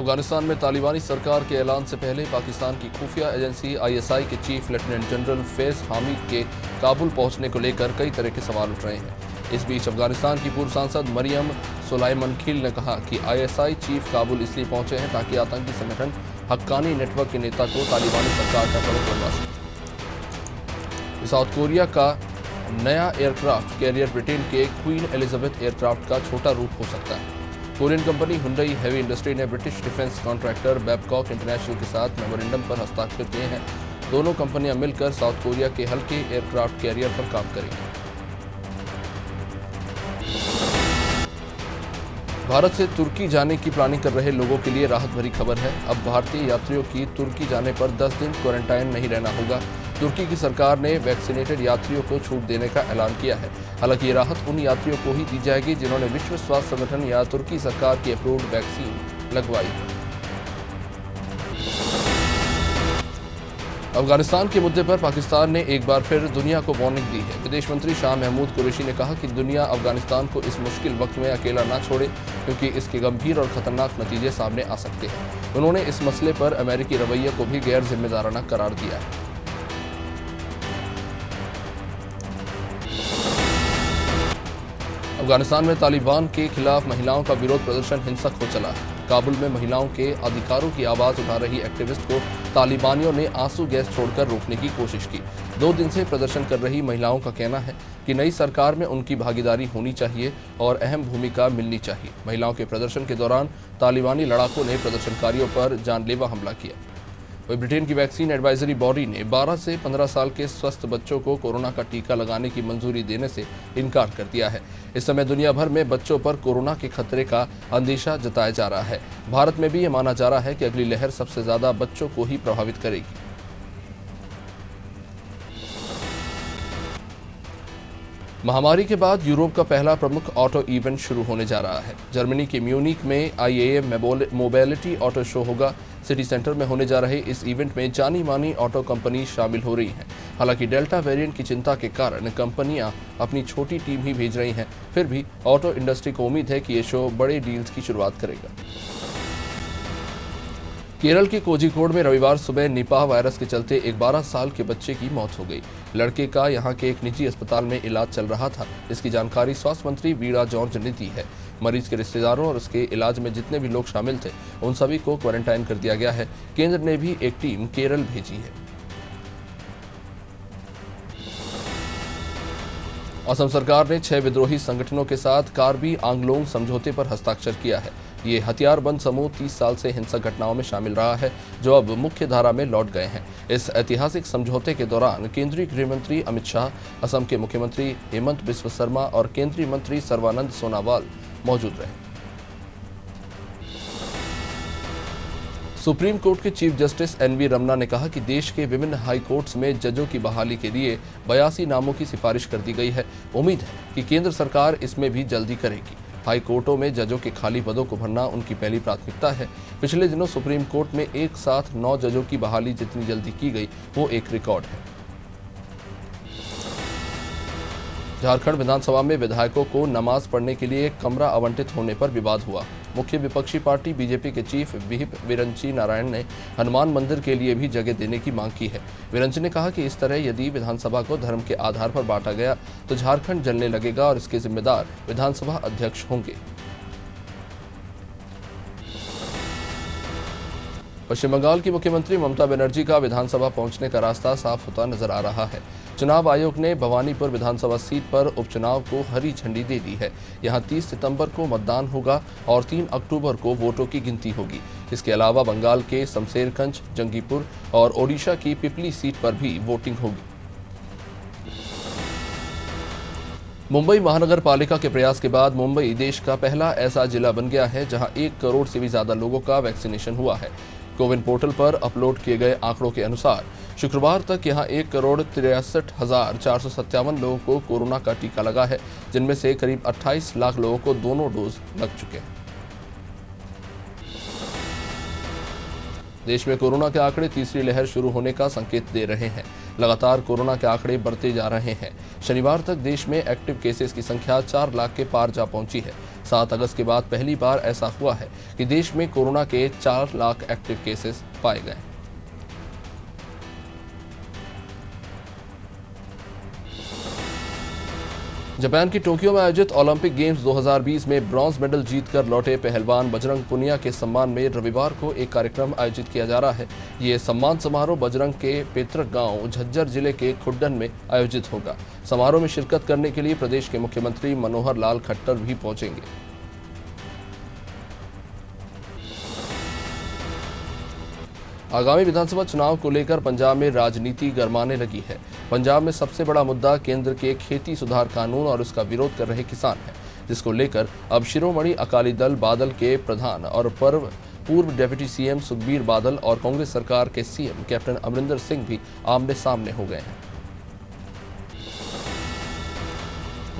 अफगानिस्तान में तालिबानी सरकार के ऐलान से पहले पाकिस्तान की खुफिया एजेंसी आईएसआई के chief lieutenant general Faiz Hamid के काबुल पहुंचने को लेकर कई तरह के सवाल उठ रहे हैं। इस बीच अफगानिस्तान की पूर्व सांसद मरियम सुलाइमनखील ने कहा कि आईएसआई चीफ काबुल इसलिए पहुंचे हैं ताकि आतंकी संगठन हक्कानी नेटवर्क के नेता को तालिबानी सरकार का प्रमुख बनवा सके। साउथ कोरिया का नया एयरक्राफ्ट कैरियर ब्रिटेन के क्वीन एलिजाबेथ एयरक्राफ्ट का छोटा रूप हो सकता है। Korean company Hyundai Heavy Industry ने British defence contractor Babcock International के साथ मेमोरेंडम पर हस्ताक्षर किए हैं। दोनों कंपनियां मिलकर साउथ कोरिया के हल्के एयरक्राफ्ट कैरियर पर काम करेंगी। भारत से तुर्की जाने की प्लानिंग कर रहे लोगों के लिए राहत भरी खबर है। अब भारतीय यात्रियों की तुर्की जाने पर 10 दिन क्वारंटाइन नहीं रहना होगा। तुर्की की सरकार ने वैक्सीनेटेड यात्रियों को छूट देने का ऐलान किया है। हालांकि ये राहत उन यात्रियों को ही दी जाएगी जिन्होंने विश्व स्वास्थ्य संगठन या तुर्की सरकार की अप्रूव्ड वैक्सीन लगवाई है। अफगानिस्तान के मुद्दे पर पाकिस्तान ने एक बार फिर दुनिया को वार्निंग दी है। विदेश मंत्री शाह महमूद कुरैशी ने कहा कि दुनिया अफगानिस्तान को इस मुश्किल वक्त में अकेला ना छोड़े, क्योंकि इसके गंभीर और खतरनाक नतीजे सामने आ सकते हैं। उन्होंने इस मसले पर अमेरिकी रवैये को भी गैर जिम्मेदाराना करार दिया है। अफगानिस्तान में तालिबान के खिलाफ महिलाओं का विरोध प्रदर्शन हिंसक हो चला है। काबुल में महिलाओं के अधिकारों की आवाज उठा रही एक्टिविस्ट को तालिबानियों ने आंसू गैस छोड़कर रोकने की कोशिश की। 2 दिन से प्रदर्शन कर रही महिलाओं का कहना है कि नई सरकार में उनकी भागीदारी होनी चाहिए और अहम भूमिका मिलनी चाहिए। महिलाओं के प्रदर्शन के दौरान तालिबानी लड़ाकों ने प्रदर्शनकारियों पर जानलेवा हमला किया। वहीं ब्रिटेन की वैक्सीन एडवाइजरी बॉडी ने 12 से 15 साल के स्वस्थ बच्चों को कोरोना का टीका लगाने की मंजूरी देने से इनकार कर दिया है। इस समय दुनिया भर में बच्चों पर कोरोना के खतरे का अंदेशा जताया जा रहा है। भारत में भी ये माना जा रहा है कि अगली लहर सबसे ज्यादा बच्चों को ही प्रभावित करेगी। महामारी के बाद यूरोप का पहला प्रमुख ऑटो इवेंट शुरू होने जा रहा है। जर्मनी के म्यूनिक में IAA मोबिलिटी ऑटो शो होगा। सिटी सेंटर में होने जा रहे इस इवेंट में जानी मानी ऑटो कंपनी शामिल हो रही हैं। हालांकि डेल्टा वेरिएंट की चिंता के कारण कंपनियां अपनी छोटी टीम ही भेज रही हैं। फिर भी ऑटो इंडस्ट्री को उम्मीद है कि ये शो बड़े डील्स की शुरुआत करेगा। केरल के कोझिकोड में रविवार सुबह निपाह वायरस के चलते एक 12 साल के बच्चे की मौत हो गई। लड़के का यहां के एक निजी अस्पताल में इलाज चल रहा था। इसकी जानकारी स्वास्थ्य मंत्री वीणा जॉर्ज ने दी है। मरीज के रिश्तेदारों और उसके इलाज में जितने भी लोग शामिल थे उन सभी को क्वारंटाइन कर दिया गया है। केंद्र ने भी एक टीम केरल भेजी है। असम सरकार ने 6 विद्रोही संगठनों के साथ कार्बी आंगलोंग समझौते पर हस्ताक्षर किया है। ये हथियारबंद समूह 30 साल से हिंसक घटनाओं में शामिल रहा है, जो अब मुख्य धारा में लौट गए हैं। इस ऐतिहासिक समझौते के दौरान केंद्रीय गृह मंत्री अमित शाह, असम के मुख्यमंत्री हेमंत बिस्व शर्मा और केंद्रीय मंत्री सर्बानंद सोनोवाल मौजूद रहे। सुप्रीम कोर्ट के चीफ जस्टिस NV रमना ने कहा कि देश के विभिन्न हाई कोर्ट्स में जजों की बहाली के लिए 82 नामों की सिफारिश कर दी गई है। उम्मीद है कि केंद्र सरकार इसमें भी जल्दी करेगी। हाई कोर्टों में जजों के खाली पदों को भरना उनकी पहली प्राथमिकता है। पिछले दिनों सुप्रीम कोर्ट में एक साथ 9 जजों की बहाली जितनी जल्दी की गई वो एक रिकॉर्ड है। झारखंड विधानसभा में विधायकों को नमाज पढ़ने के लिए कमरा आवंटित होने पर विवाद हुआ। मुख्य विपक्षी पार्टी बीजेपी के चीफ व्हिप विरंची नारायण ने हनुमान मंदिर के लिए भी जगह देने की मांग की है। विरंची ने कहा कि इस तरह यदि विधानसभा को धर्म के आधार पर बांटा गया तो झारखंड जलने लगेगा और इसके जिम्मेदार विधानसभा अध्यक्ष होंगे। पश्चिम बंगाल की मुख्यमंत्री ममता बनर्जी का विधानसभा पहुंचने का रास्ता साफ होता नजर आ रहा है। चुनाव आयोग ने भवानीपुर विधानसभा सीट पर उपचुनाव को हरी झंडी दे दी है। यहां 30 सितंबर को मतदान होगा और 3 अक्टूबर को वोटों की गिनती होगी। इसके अलावा बंगाल के शमशेरगंज, जंगीपुर और ओडिशा की पिपली सीट पर भी वोटिंग होगी। मुंबई महानगर पालिका के प्रयास के बाद मुंबई देश का पहला ऐसा जिला बन गया है जहां 1 करोड़ से भी ज्यादा लोगों का वैक्सीनेशन हुआ है। कोविन पोर्टल पर अपलोड किए गए आंकड़ों के अनुसार शुक्रवार तक यहां 1,63,457 लोगों को कोरोना का टीका लगा है, जिनमें से करीब 28 लाख लोगों को दोनों डोज लग चुके हैं। देश में कोरोना के आंकड़े तीसरी लहर शुरू होने का संकेत दे रहे हैं। लगातार कोरोना के आंकड़े बढ़ते जा रहे हैं। शनिवार तक देश में एक्टिव केसेस की संख्या 4 लाख के पार जा पहुंची है। 7 अगस्त के बाद पहली बार ऐसा हुआ है कि देश में कोरोना के 4 लाख एक्टिव केसेस पाए गए। जापान की टोक्यो में आयोजित ओलंपिक गेम्स 2020 में ब्रॉन्ज मेडल जीतकर लौटे पहलवान बजरंग पुनिया के सम्मान में रविवार को एक कार्यक्रम आयोजित किया जा रहा है। ये सम्मान समारोह बजरंग के पैतृक गांव झज्जर जिले के खुड्डन में आयोजित होगा। समारोह में शिरकत करने के लिए प्रदेश के मुख्यमंत्री मनोहर लाल खट्टर भी पहुंचेंगे। आगामी विधानसभा चुनाव को लेकर पंजाब में राजनीति गरमाने लगी है। पंजाब में सबसे बड़ा मुद्दा केंद्र के खेती सुधार कानून और उसका विरोध कर रहे किसान है, जिसको लेकर अब शिरोमणि अकाली दल बादल के प्रधान और पूर्व डिप्टी सीएम सुखबीर बादल और कांग्रेस सरकार के सीएम कैप्टन अमरिंदर सिंह भी आमने सामने हो गए हैं।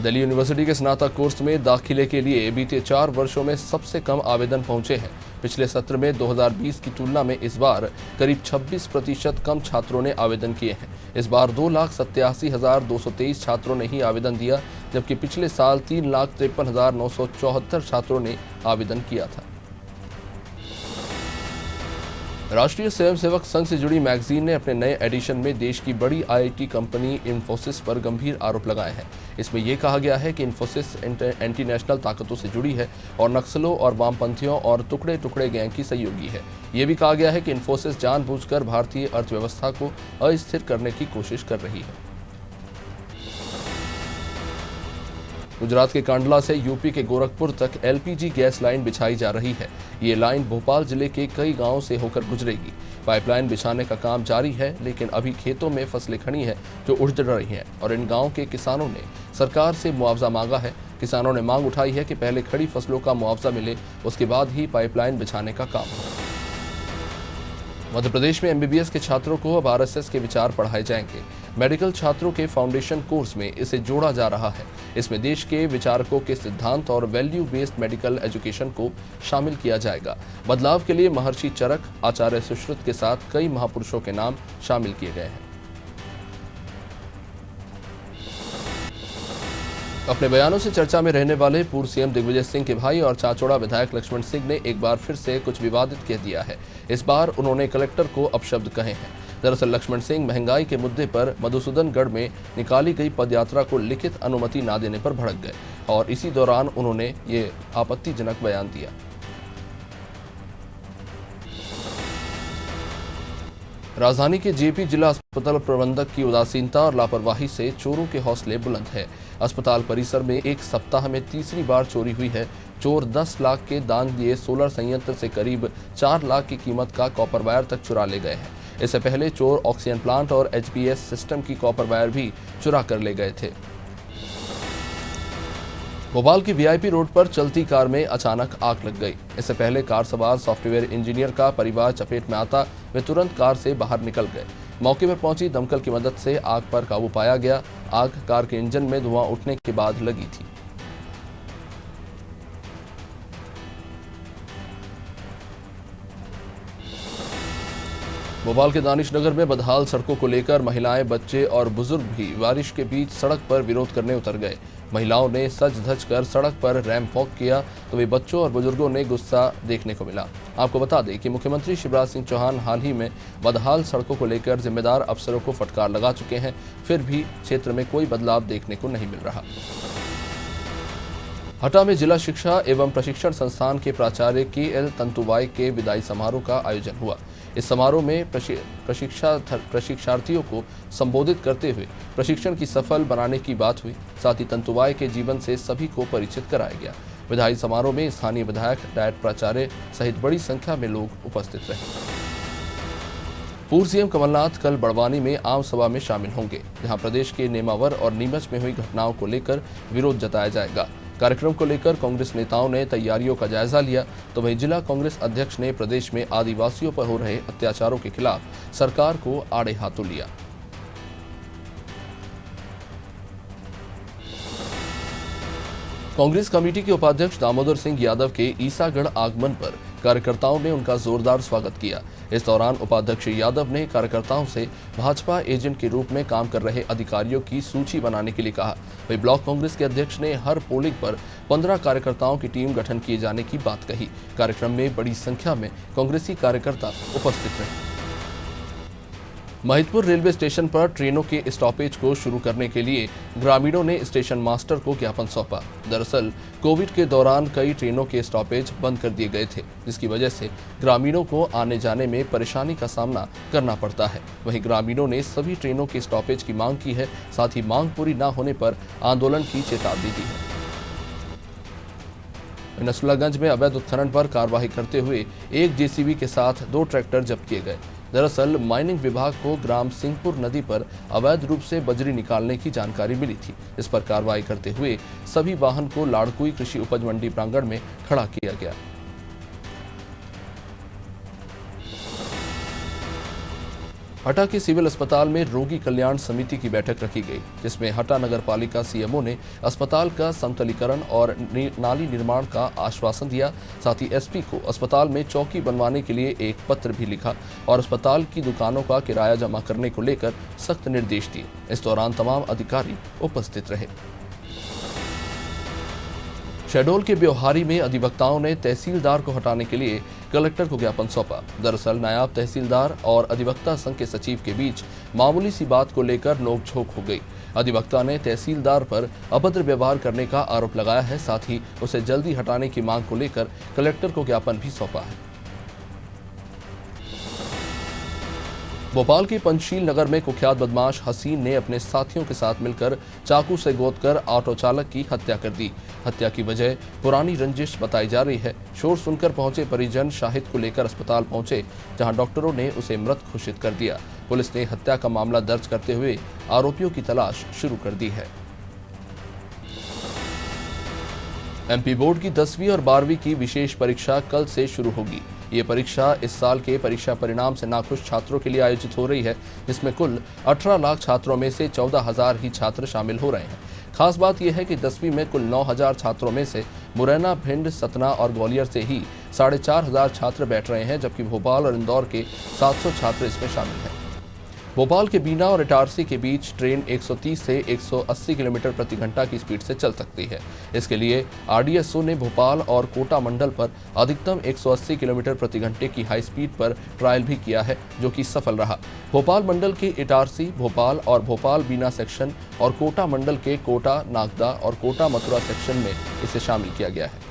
दिल्ली यूनिवर्सिटी के स्नातक कोर्स में दाखिले के लिए बीते 4 वर्षों में सबसे कम आवेदन पहुंचे हैं। पिछले सत्र में 2020 की तुलना में इस बार करीब 26% कम छात्रों ने आवेदन किए हैं। इस बार 2,87,223 छात्रों ने ही आवेदन दिया, जबकि पिछले साल 3,53,974 छात्रों ने आवेदन किया था। राष्ट्रीय स्वयंसेवक संघ से जुड़ी मैगजीन ने अपने नए एडिशन में देश की बड़ी आईटी कंपनी इंफोसिस पर गंभीर आरोप लगाए हैं। इसमें यह कहा गया है कि इंफोसिस एंटी नेशनल ताकतों से जुड़ी है और नक्सलों और वामपंथियों और टुकड़े टुकड़े गैंग की सहयोगी है। यह भी कहा गया है कि इंफोसिस जानबूझकर भारतीय अर्थव्यवस्था को अस्थिर करने की कोशिश कर रही है। गुजरात के कांडला से यूपी के गोरखपुर तक एलपीजी गैस लाइन बिछाई जा रही है। ये लाइन भोपाल जिले के कई गांवों से होकर गुजरेगी। पाइपलाइन बिछाने का काम जारी है, लेकिन अभी खेतों में फसलें खड़ी हैं जो उजड़ रही हैं और इन गांवों के किसानों ने सरकार से मुआवजा मांगा है। किसानों ने मांग उठाई है कि पहले खड़ी फसलों का मुआवजा मिले, उसके बाद ही पाइपलाइन बिछाने का काम हो। मध्य प्रदेश में एमबीबीएस के छात्रों को अब आरएसएस के विचार पढ़ाए जाएंगे। मेडिकल छात्रों के फाउंडेशन कोर्स में इसे जोड़ा जा रहा है। इसमें देश के विचारकों के सिद्धांत और वैल्यू बेस्ड मेडिकल एजुकेशन को शामिल किया जाएगा। बदलाव के लिए महर्षि चरक, आचार्य सुश्रुत के साथ कई महापुरुषों के नाम शामिल किए गए हैं। अपने बयानों से चर्चा में रहने वाले पूर्व सीएम दिग्विजय सिंह के भाई और चाचौड़ा विधायक लक्ष्मण सिंह ने एक बार फिर से कुछ विवादित कह दिया है। इस बार उन्होंने कलेक्टर को अपशब्द कहे हैं। दरअसल लक्ष्मण सिंह महंगाई के मुद्दे पर मधुसूदनगढ़ में निकाली गई पदयात्रा को लिखित अनुमति न देने पर भड़क गए और इसी दौरान उन्होंने ये आपत्तिजनक बयान दिया। राजधानी के जेपी जिला अस्पताल प्रबंधक की उदासीनता और लापरवाही से चोरों के हौसले बुलंद है। अस्पताल परिसर में एक सप्ताह में तीसरी बार चोरी हुई है। चोर 10 लाख के दान दिए सोलर संयंत्र से करीब 4 लाख की कीमत का कॉपर वायर तक चुरा ले गए हैं। इससे पहले चोर ऑक्सीजन प्लांट और एचपीएस सिस्टम की कॉपर वायर भी चुरा कर ले गए थे। भोपाल की वीआईपी रोड पर चलती कार में अचानक आग लग गई। इससे पहले कार सवार सॉफ्टवेयर इंजीनियर का परिवार चपेट में आता वे तुरंत कार से बाहर निकल गए। मौके पर पहुंची दमकल की मदद से आग पर काबू पाया गया। आग कार के इंजन में धुआं उठने के बाद लगी थी। भोपाल के दानिशनगर में बदहाल सड़कों को लेकर महिलाएं, बच्चे और बुजुर्ग भी बारिश के बीच सड़क पर विरोध करने उतर गए। महिलाओं ने सज धज कर सड़क पर रैंप वॉक किया तो वे बच्चों और बुजुर्गों ने गुस्सा देखने को मिला। आपको बता दें कि मुख्यमंत्री शिवराज सिंह चौहान हाल ही में बदहाल सड़कों को लेकर जिम्मेदार अफसरों को फटकार लगा चुके हैं, फिर भी क्षेत्र में कोई बदलाव देखने को नहीं मिल रहा। हटा में जिला शिक्षा एवं प्रशिक्षण संस्थान के प्राचार्य KL तंतुवाई के विदाई समारोह का आयोजन हुआ। इस समारोह में प्रशिक्षार्थियों को संबोधित करते हुए प्रशिक्षण की सफल बनाने की बात हुई। साथ ही तंतुवाई के जीवन से सभी को परिचित कराया गया। विदाई समारोह में स्थानीय विधायक, डायट प्राचार्य सहित बड़ी संख्या में लोग उपस्थित रहे। पूर्व सीएम कमलनाथ कल बड़वानी में आम सभा में शामिल होंगे, जहां प्रदेश के नेमावर और नीमच में हुई घटनाओं को लेकर विरोध जताया जाएगा। कार्यक्रम को लेकर कांग्रेस नेताओं ने तैयारियों का जायजा लिया, तो वहीं जिला कांग्रेस अध्यक्ष ने प्रदेश में आदिवासियों पर हो रहे अत्याचारों के खिलाफ सरकार को आड़े हाथों लिया। कांग्रेस कमेटी के उपाध्यक्ष दामोदर सिंह यादव के ईसागढ़ आगमन पर कार्यकर्ताओं ने उनका जोरदार स्वागत किया। इस दौरान उपाध्यक्ष यादव ने कार्यकर्ताओं से भाजपा एजेंट के रूप में काम कर रहे अधिकारियों की सूची बनाने के लिए कहा। वहीं ब्लॉक कांग्रेस के अध्यक्ष ने हर पोलिंग पर 15 कार्यकर्ताओं की टीम गठन किए जाने की बात कही। कार्यक्रम में बड़ी संख्या में कांग्रेसी कार्यकर्ता उपस्थित रहे। महिदपुर रेलवे स्टेशन पर ट्रेनों के स्टॉपेज को शुरू करने के लिए ग्रामीणों ने स्टेशन मास्टर को ज्ञापन सौंपा। दरअसल कोविड के दौरान कई ट्रेनों के स्टॉपेज बंद कर दिए गए थे, जिसकी वजह से ग्रामीणों को आने जाने में परेशानी का सामना करना पड़ता है। वहीं ग्रामीणों ने सभी ट्रेनों के स्टॉपेज की मांग की है, साथ ही मांग पूरी न होने पर आंदोलन की चेतावनी दी है। नसरुल्लागंज में अवैध उत्खनन पर कार्रवाई करते हुए एक जेसीबी के साथ 2 ट्रैक्टर जब्त किए गए। दरअसल माइनिंग विभाग को ग्राम सिंहपुर नदी पर अवैध रूप से बजरी निकालने की जानकारी मिली थी। इस पर कार्रवाई करते हुए सभी वाहन को लाड़कुई कृषि उपज मंडी प्रांगण में खड़ा किया गया। हटा के सिविल अस्पताल में रोगी कल्याण समिति की बैठक रखी गई, जिसमें हटा नगर पालिका सीएमओ ने अस्पताल का समतलीकरण और नाली निर्माण का आश्वासन दिया। साथ ही एसपी को अस्पताल में चौकी बनवाने के लिए एक पत्र भी लिखा और अस्पताल की दुकानों का किराया जमा करने को लेकर सख्त निर्देश दिए। इस दौरान तमाम अधिकारी उपस्थित रहे। शहडोल के ब्योहारी में अधिवक्ताओं ने तहसीलदार को हटाने के लिए कलेक्टर को ज्ञापन सौंपा। दरअसल नायब तहसीलदार और अधिवक्ता संघ के सचिव के बीच मामूली सी बात को लेकर नोकझोंक हो गई। अधिवक्ता ने तहसीलदार पर अभद्र व्यवहार करने का आरोप लगाया है, साथ ही उसे जल्दी हटाने की मांग को लेकर कलेक्टर को ज्ञापन भी सौंपा है। भोपाल के पंचशील नगर में कुख्यात बदमाश हसीन ने अपने साथियों के साथ मिलकर चाकू से गोदकर ऑटो चालक की हत्या कर दी। हत्या की वजह पुरानी रंजिश बताई जा रही है। शोर सुनकर पहुंचे परिजन शाहिद को लेकर अस्पताल पहुंचे, जहां डॉक्टरों ने उसे मृत घोषित कर दिया। पुलिस ने हत्या का मामला दर्ज करते हुए आरोपियों की तलाश शुरू कर दी है। एमपी बोर्ड की 10वीं और 12वीं की विशेष परीक्षा कल से शुरू होगी। ये परीक्षा इस साल के परीक्षा परिणाम से नाखुश छात्रों के लिए आयोजित हो रही है, जिसमें कुल 18 लाख छात्रों में से 14,000 ही छात्र शामिल हो रहे हैं। खास बात यह है कि 10वीं में कुल 9,000 छात्रों में से मुरैना, भिंड, सतना और ग्वालियर से ही 4,500 छात्र बैठ रहे हैं, जबकि भोपाल और इंदौर के 700 छात्र इसमें शामिल हैं। भोपाल के बीना और इटारसी के बीच ट्रेन 130 से 180 किलोमीटर प्रति घंटा की स्पीड से चल सकती है। इसके लिए आरडीएसओ ने भोपाल और कोटा मंडल पर अधिकतम 180 किलोमीटर प्रति घंटे की हाई स्पीड पर ट्रायल भी किया है, जो कि सफल रहा। भोपाल मंडल के इटारसी, भोपाल और भोपाल बीना सेक्शन और कोटा मंडल के कोटा, नागदा और कोटा मथुरा सेक्शन में इसे शामिल किया गया है।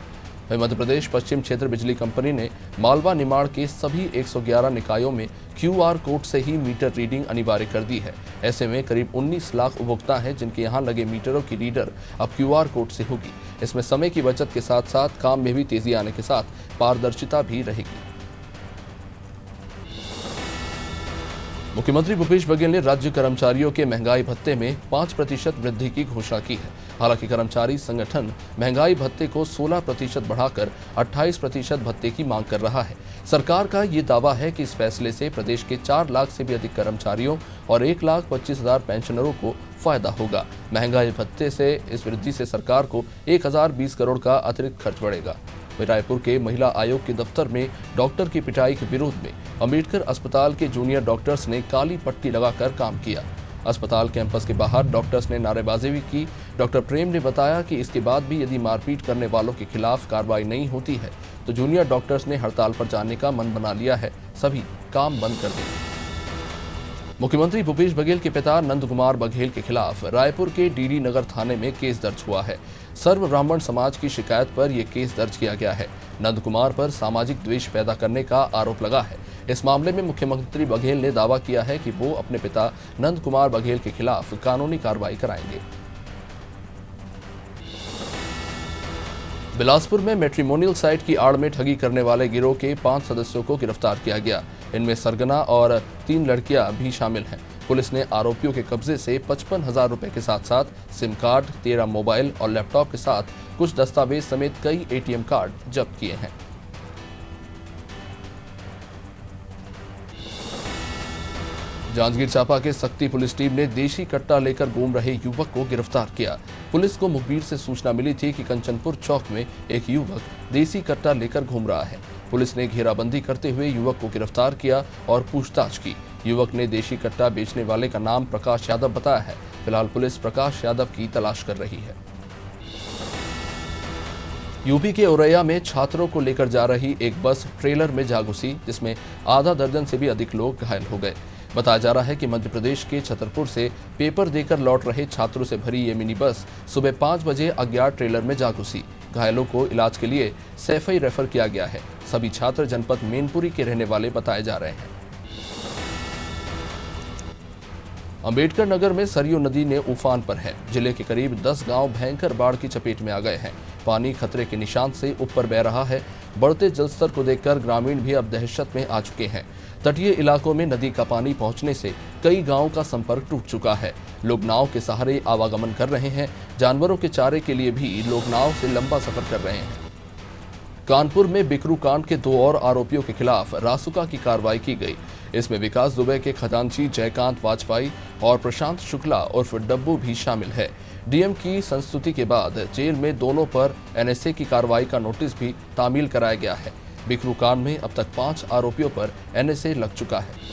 मध्य प्रदेश पश्चिम क्षेत्र बिजली कंपनी ने मालवा निमाड़ के सभी 111 निकायों में QR कोड से ही मीटर रीडिंग अनिवार्य कर दी है। ऐसे में करीब 19 लाख उपभोक्ता हैं, जिनके यहां लगे मीटरों की रीडर अब QR कोड से होगी। इसमें समय की बचत के साथ साथ काम में भी तेजी आने के साथ पारदर्शिता भी रहेगी। मुख्यमंत्री भूपेश बघेल ने राज्य कर्मचारियों के महंगाई भत्ते में 5% वृद्धि की घोषणा की है। हालांकि कर्मचारी संगठन महंगाई भत्ते को 16% बढ़ाकर 28% भत्ते की मांग कर रहा है। सरकार का ये दावा है कि इस फैसले से प्रदेश के 4 लाख से भी अधिक कर्मचारियों और 1,25,000 पेंशनरों को फायदा होगा। महंगाई भत्ते से इस वृद्धि से सरकार को 1,020 करोड़ का अतिरिक्त खर्च बढ़ेगा। रायपुर के महिला आयोग के दफ्तर में डॉक्टर की पिटाई के विरोध में अंबेडकर अस्पताल के जूनियर डॉक्टर्स ने काली पट्टी लगाकर काम किया। अस्पताल कैंपस के बाहर डॉक्टर्स ने नारेबाजी भी की। डॉक्टर प्रेम ने बताया कि इसके बाद भी यदि मारपीट करने वालों के खिलाफ कार्रवाई नहीं होती है तो जूनियर डॉक्टर्स ने हड़ताल पर जाने का मन बना लिया है। सभी काम बंद कर देंगे। मुख्यमंत्री भूपेश बघेल के पिता नंद कुमार बघेल के खिलाफ रायपुर के डीडी नगर थाने में केस दर्ज हुआ है। सर्व ब्राह्मण समाज की शिकायत पर यह केस दर्ज किया गया है। नंद कुमार पर सामाजिक द्वेष पैदा करने का आरोप लगा है। इस मामले में मुख्यमंत्री बघेल ने दावा किया है कि वो अपने पिता नंद कुमार बघेल के खिलाफ कानूनी कार्रवाई कराएंगे। बिलासपुर में मैट्रिमोनियल साइट की आड़ में ठगी करने वाले गिरोह के 5 सदस्यों को गिरफ्तार किया गया। इनमें सरगना और 3 लड़कियां भी शामिल हैं। पुलिस ने आरोपियों के कब्जे से 55,000 रुपए के साथ साथ सिम कार्ड, 13 मोबाइल और लैपटॉप के साथ कुछ दस्तावेज समेत कई ATM कार्ड जब्त किए हैं। जांजगीर चांपा के सक्ती पुलिस टीम ने देशी कट्टा लेकर घूम रहे युवक को गिरफ्तार किया। पुलिस को मुखबिर से सूचना मिली थी कि कंचनपुर चौक में एक युवक देसी कट्टा लेकर घूम रहा है। पुलिस ने घेराबंदी करते हुए युवक को गिरफ्तार किया और पूछताछ की। युवक ने देशी कट्टा बेचने वाले का नाम प्रकाश यादव बताया है। फिलहाल पुलिस प्रकाश यादव की तलाश कर रही है। यूपी के औरैया में छात्रों को लेकर जा रही एक बस ट्रेलर में जा घुसी, जिसमें आधा दर्जन से भी अधिक लोग घायल हो गए। बताया जा रहा है कि मध्य प्रदेश के छतरपुर से पेपर देकर लौट रहे छात्रों से भरी ये मिनी बस सुबह 5 बजे अज्ञात ट्रेलर में जा घुसी। घायलों को इलाज के लिए सैफई रेफर किया गया है। सभी छात्र जनपद मैनपुरी के रहने वाले बताए जा रहे हैं। अंबेडकर नगर में सरयू नदी ने उफान पर है। जिले के करीब 10 गांव भयंकर बाढ़ की चपेट में आ गए हैं। पानी खतरे के निशान से ऊपर बह रहा है। बढ़ते जलस्तर को देखकर ग्रामीण भी अब दहशत में आ चुके हैं। तटीय इलाकों में नदी का पानी पहुंचने से कई गांवों का संपर्क टूट चुका है। लोग नाव के सहारे आवागमन कर रहे हैं। जानवरों के चारे के लिए भी लोग नाव से लंबा सफर कर रहे हैं। कानपुर में बिकरू कांड के 2 और आरोपियों के खिलाफ रासुका की कार्रवाई की गई। इसमें विकास दुबे के खजांची जयकांत वाजपेयी और प्रशांत शुक्ला उर्फ डब्बू भी शामिल है। डीएम की संस्तुति के बाद जेल में दोनों पर एनएसए की कार्रवाई का नोटिस भी तामील कराया गया है। बिकरू कांड में अब तक 5 आरोपियों पर एनएसए लग चुका है।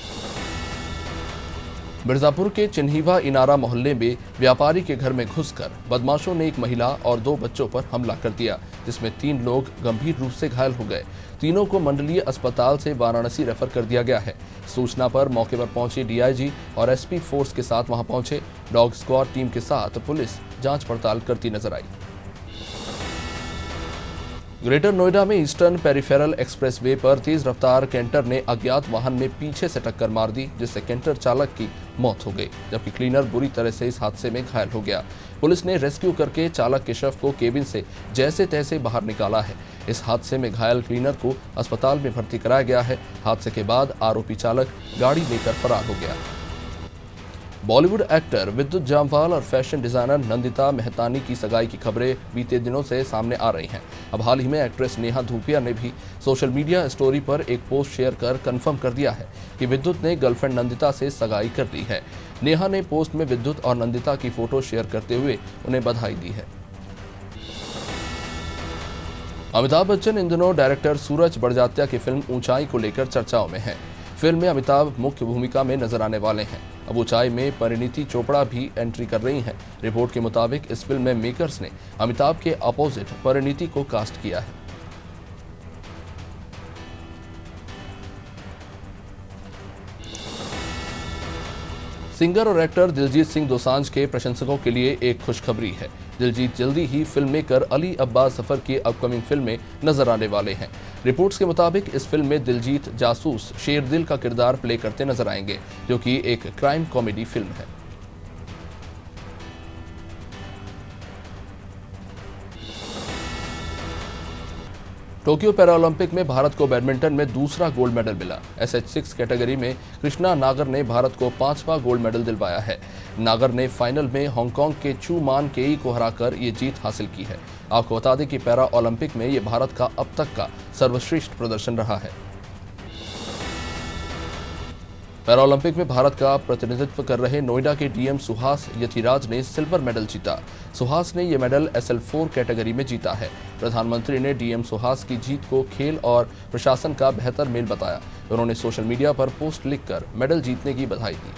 मिर्जापुर के चिन्हिवा इनारा मोहल्ले में व्यापारी के घर में घुसकर बदमाशों ने एक महिला और 2 बच्चों पर हमला कर दिया, जिसमें 3 लोग गंभीर रूप से घायल हो गए। तीनों को मंडलीय अस्पताल से वाराणसी रेफर कर दिया गया है। सूचना पर मौके पर पहुंचे डीआईजी और एसपी फोर्स के साथ वहां पहुंचे। डॉग स्क्वाड टीम के साथ पुलिस जांच पड़ताल करती नजर आई। ग्रेटर नोएडा में ईस्टर्न पेरिफेरल एक्सप्रेसवे पर तेज रफ्तार कैंटर ने अज्ञात वाहन में पीछे से टक्कर मार दी, जिससे कैंटर चालक की मौत हो गई, जबकि क्लीनर बुरी तरह से इस हादसे में घायल हो गया। पुलिस ने रेस्क्यू करके चालक के शव को केबिन से जैसे तैसे बाहर निकाला है। इस हादसे में घायल क्लीनर को अस्पताल में भर्ती कराया गया है। हादसे के बाद आरोपी चालक गाड़ी लेकर फरार हो गया। बॉलीवुड एक्टर विद्युत जामवाल और फैशन डिजाइनर नंदिता मेहतानी की सगाई की खबरें बीते दिनों से सामने आ रही हैं। अब हाल ही में एक्ट्रेस नेहा धूपिया ने भी सोशल मीडिया स्टोरी पर एक पोस्ट शेयर कर कंफर्म कर दिया है कि विद्युत ने गर्लफ्रेंड नंदिता से सगाई कर दी है। नेहा ने पोस्ट में विद्युत और नंदिता की फोटो शेयर करते हुए उन्हें बधाई दी है। अमिताभ बच्चन इन दिनों डायरेक्टर सूरज बड़जात्या की फिल्म ऊंचाई को लेकर चर्चाओं में हैं। फिल्म में अमिताभ मुख्य भूमिका में नजर आने वाले हैं। अब ऊंचाई में परिणीति चोपड़ा भी एंट्री कर रही हैं। रिपोर्ट के मुताबिक इस फिल्म में मेकर्स ने अमिताभ के अपोजिट परिणीति को कास्ट किया है। सिंगर और एक्टर दिलजीत सिंह दोसांझ के प्रशंसकों के लिए एक खुशखबरी है। दिलजीत जल्दी ही फिल्म मेकर अली अब्बास जफर की अपकमिंग फिल्म में नजर आने वाले हैं। रिपोर्ट्स के मुताबिक इस फिल्म में दिलजीत जासूस शेरदिल का किरदार प्ले करते नजर आएंगे, जो कि एक क्राइम कॉमेडी फिल्म है। टोक्यो पैरालंपिक में भारत को बैडमिंटन में दूसरा गोल्ड मेडल मिला। SH6 कैटेगरी में कृष्णा नागर ने भारत को 5वां गोल्ड मेडल दिलवाया है। नागर ने फाइनल में हांगकांग के चू मान केई को हराकर ये जीत हासिल की है। आपको बता दें कि पैरा ओलंपिक में ये भारत का अब तक का सर्वश्रेष्ठ प्रदर्शन रहा है। पैरालंपिक में भारत का प्रतिनिधित्व कर रहे नोएडा के डीएम सुहास यथिराज ने सिल्वर मेडल जीता। सुहास ने यह मेडल SL4 कैटेगरी में जीता है। प्रधानमंत्री ने डीएम सुहास की जीत को खेल और प्रशासन का बेहतर मेल बताया। उन्होंने सोशल मीडिया पर पोस्ट लिखकर मेडल जीतने की बधाई दी।